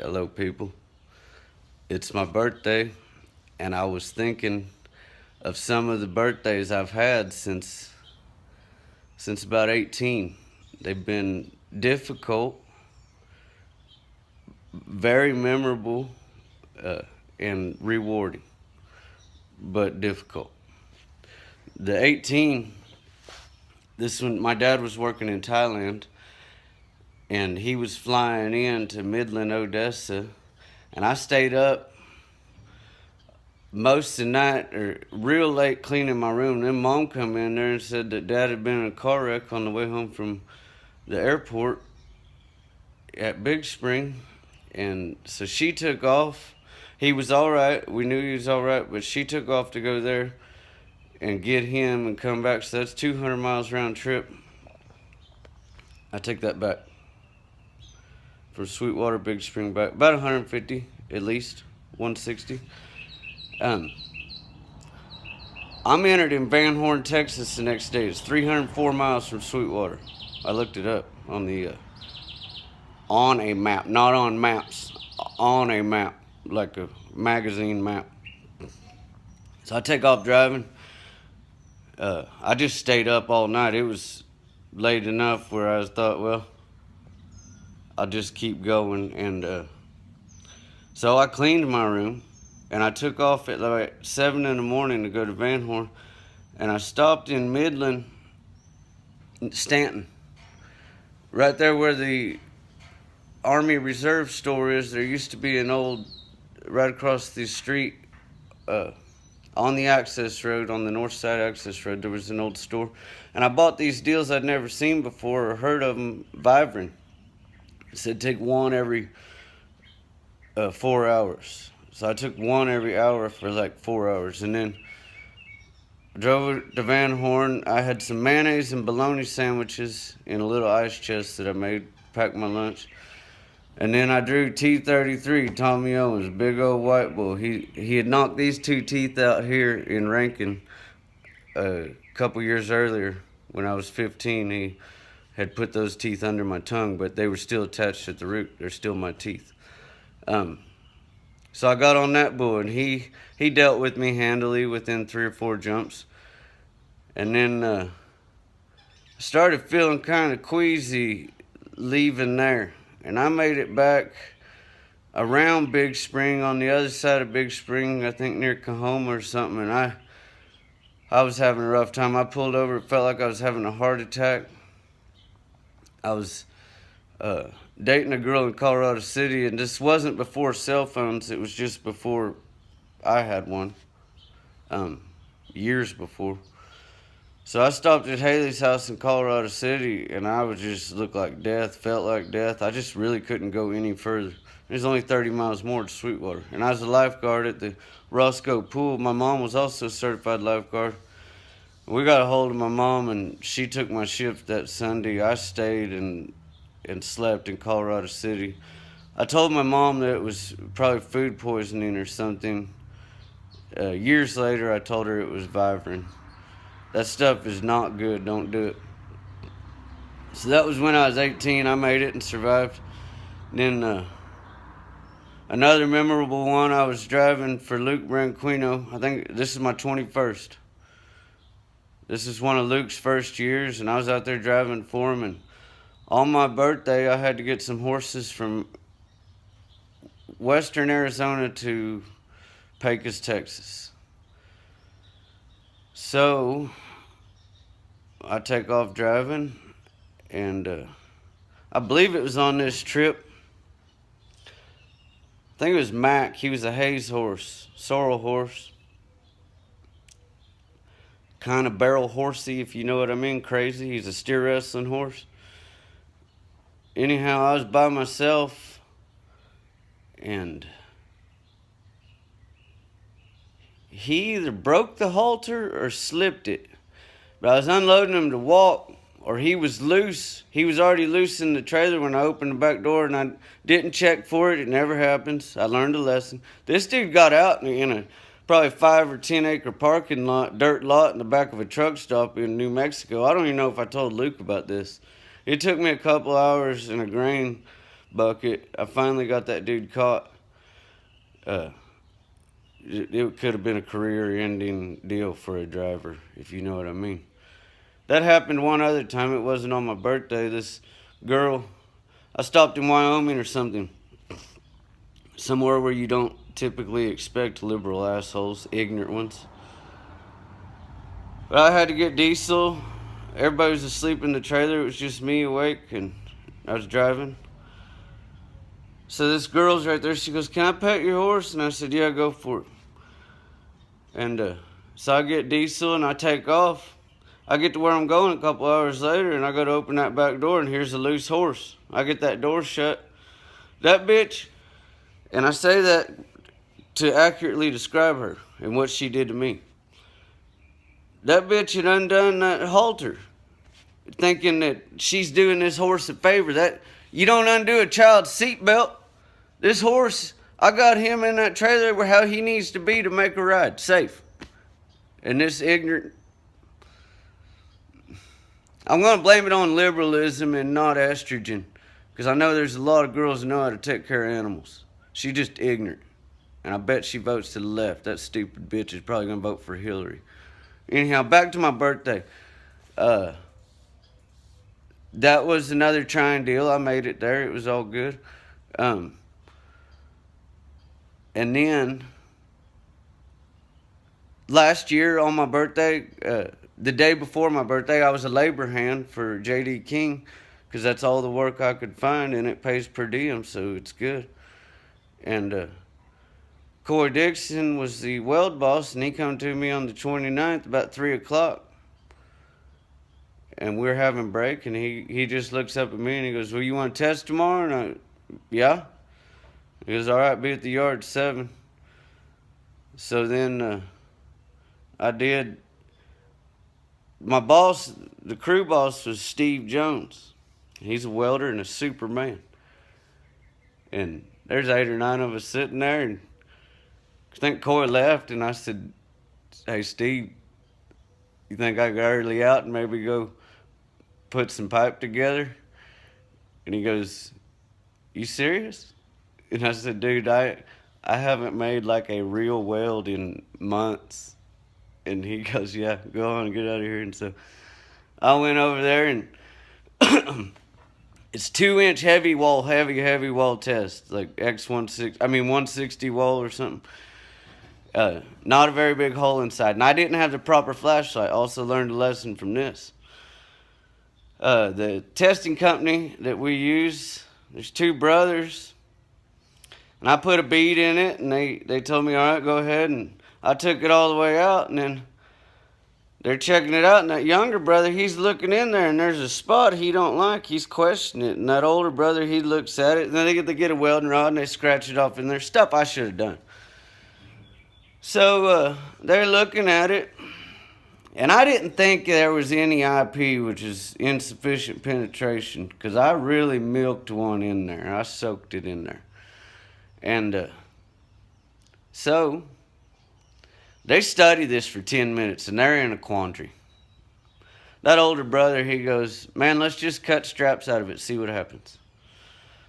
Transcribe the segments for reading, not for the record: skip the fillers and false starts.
Hello, people. It's my birthday, and I was thinking of some of the birthdays I've had since about 18. They've been difficult, very memorable, and rewarding, but difficult. The 18, this one, my dad was working in Thailand, and he was flying in to Midland, Odessa, and I stayed up most of the night or real late cleaning my room. Then mom come in there and said that dad had been in a car wreck on the way home from the airport at Big Spring. And so she took off. He was all right. We knew he was all right, but she took off to go there and get him and come back. So that's 200 miles round trip. I take that back. From Sweetwater, Big Spring back. About 150 at least. 160. I'm entered in Van Horn, Texas the next day. It's 304 miles from Sweetwater. I looked it up on the on a map, not on maps, on a map, like a magazine map. So I take off driving. I just stayed up all night. It was late enough where I thought, well, I'll just keep going. And so I cleaned my room. And I took off at like 7 in the morning to go to Van Horn. And I stopped in Midland, Stanton. Right there where the Army Reserve store is, there used to be an old, right across the street, on the access road, on the north side access road, there was an old store. And I bought these deals I'd never seen before or heard of them, Vivarin. It said take one every 4 hours. So I took one every hour for like 4 hours, and then drove to Van Horn. I had some mayonnaise and bologna sandwiches in a little ice chest that I made, packed my lunch. And then I drew T33, Tommy Owens, big old white bull. He had knocked these two teeth out here in Rankin a couple years earlier when I was 15. He had put those teeth under my tongue, but they were still attached at the root. They're still my teeth. So I got on that bull, and he dealt with me handily within 3 or 4 jumps. And then I started feeling kind of queasy leaving there. And I made it back around Big Spring, on the other side of Big Spring, I think near Cahoma or something. And I was having a rough time. I pulled over. It felt like I was having a heart attack. I was dating a girl in Colorado City, and this wasn't before cell phones. It was just before I had one, years before. So I stopped at Haley's house in Colorado City, and I would just look like death, felt like death. I just really couldn't go any further. There's only 30 miles more to Sweetwater. And I was a lifeguard at the Roscoe Pool. My mom was also a certified lifeguard. We got a hold of my mom, and she took my shift that Sunday. I stayed and slept in Colorado City. I told my mom that it was probably food poisoning or something. Years later, I told her it was Vivarin. That stuff is not good. Don't do it. So that was when I was 18. I made it and survived. Then another memorable one, I was driving for Luke Branquino. I think this is my 21st. This is one of Luke's first years, and I was out there driving for him. And on my birthday, I had to get some horses from western Arizona to Pecos, Texas. So I take off driving, and I believe it was on this trip. I think it was Mac. He was a Hayes horse, sorrel horse. Kind of barrel horsey, if you know what I mean, crazy. He's a steer wrestling horse. Anyhow, I was by myself, and he either broke the halter or slipped it. But I was unloading him to walk, or he was loose. He was already loose in the trailer when I opened the back door, and I didn't check for it. It never happens. I learned a lesson. This dude got out in a probably 5 or 10 acre parking lot, dirt lot in the back of a truck stop in New Mexico. I don't even know if I told Luke about this. It took me a couple hours in a grain bucket. I finally got that dude caught. Uh, it could have been a career-ending deal for a driver, if you know what I mean. That happened one other time. It wasn't on my birthday. This girl, I stopped in Wyoming or something, somewhere where you don't typically expect liberal assholes, ignorant ones. But I had to get diesel. Everybody was asleep in the trailer. It was just me awake, and I was driving. So this girl's right there. She goes, "Can I pet your horse?" And I said, "Yeah, go for it." And so I get diesel and I take off. I get to where I'm going a couple hours later, and I go to open that back door, and here's a loose horse. I get that door shut. That bitch, and I say that to accurately describe her and what she did to me. That bitch had undone that halter, thinking that she's doing this horse a favor. That you don't undo a child's seatbelt. This horse, I got him in that trailer where how he needs to be to make a ride safe. And this ignorant, I'm going to blame it on liberalism and not estrogen, because I know there's a lot of girls that know how to take care of animals. She's just ignorant, and I bet she votes to the left. That stupid bitch is probably going to vote for Hillary. Anyhow, back to my birthday. That was another trying deal. I made it there. It was all good. And then last year on my birthday, the day before my birthday, I was a labor hand for J.D. King, because that's all the work I could find, and it pays per diem, so it's good. And Corey Dixon was the weld boss, and he come to me on the 29th about 3 o'clock. And we're having break, and he just looks up at me and he goes, "Well, you want to test tomorrow?" And I, "Yeah." He goes, "All right, be at the yard at 7. So then I did. My boss, the crew boss, was Steve Jones. He's a welder and a Superman. And there's 8 or 9 of us sitting there, and I think Corey left, and I said, "Hey, Steve, you think I go early out and maybe go put some pipe together?" And he goes, "You serious?" And I said, "Dude, I haven't made like a real weld in months." And he goes, "Yeah, go on and get out of here." And so I went over there, and it's 2-inch heavy wall test, like 160 wall or something. Not a very big hole inside. And I didn't have the proper flashlight. Also learned a lesson from this. The testing company that we use, there's 2 brothers. And I put a bead in it, and they told me, "All right, go ahead." And I took it all the way out, and then they're checking it out. And that younger brother, he's looking in there, and there's a spot he don't like. He's questioning it. And that older brother, he looks at it, and then they get a welding rod, and they scratch it off in there. Stuff I should have done. So they're looking at it, and I didn't think there was any IP, which is insufficient penetration, because I really milked one in there. I soaked it in there. And so they study this for 10 minutes, and they're in a quandary. That older brother, he goes, "Man, let's just cut straps out of it, see what happens."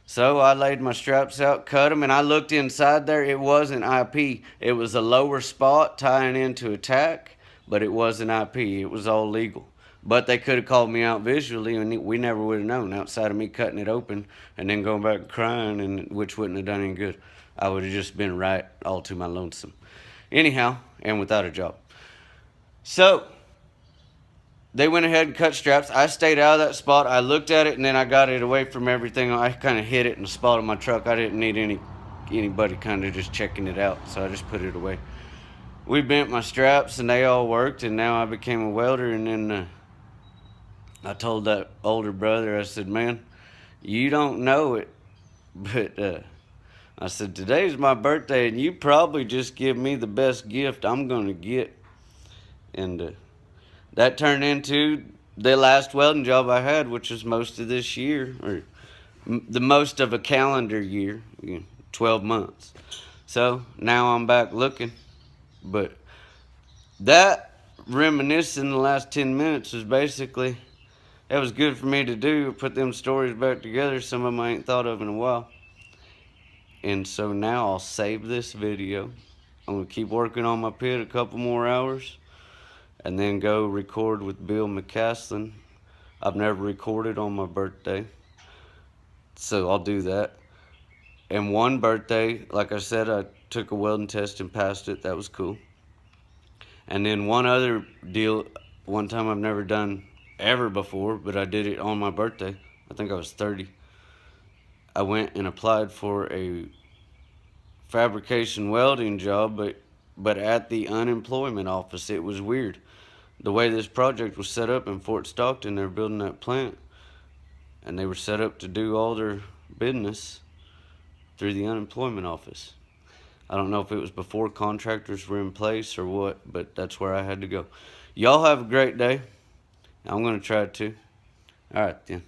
So I laid my straps out, cut them, and I looked inside there. It wasn't IP. It was a lower spot tying into a tack, but it wasn't IP. It was all legal. But they could have called me out visually, and we never would have known, outside of me cutting it open and then going back and crying, and which wouldn't have done any good. I would have just been right all to my lonesome. Anyhow, and without a job. So they went ahead and cut straps. I stayed out of that spot. I looked at it, and then I got it away from everything. I kind of hid it in the spot of my truck. I didn't need anybody kind of just checking it out, so I just put it away. We bent my straps, and they all worked, and now I became a welder. And then I told that older brother, I said, "Man, you don't know it, but I said, today's my birthday, and you probably just give me the best gift I'm going to get." And that turned into the last welding job I had, which was most of this year, or the most of a calendar year, 12 months. So now I'm back looking. But that reminiscing the last 10 minutes was basically it was good for me to do, put them stories back together. Some of them I ain't thought of in a while. And so now I'll save this video. I'm going to keep working on my pit a couple more hours and then go record with Bill McCaslin. I've never recorded on my birthday, so I'll do that. And one birthday, like I said, I took a welding test and passed it. That was cool. And then one other deal, one time I've never done ever before, but I did it on my birthday. I think I was 30. I went and applied for a fabrication welding job, but at the unemployment office. It was weird. The way this project was set up in Fort Stockton, they were building that plant, and they were set up to do all their business through the unemployment office. I don't know if it was before contractors were in place or what, but that's where I had to go. Y'all have a great day. I'm going to try to. All right, then.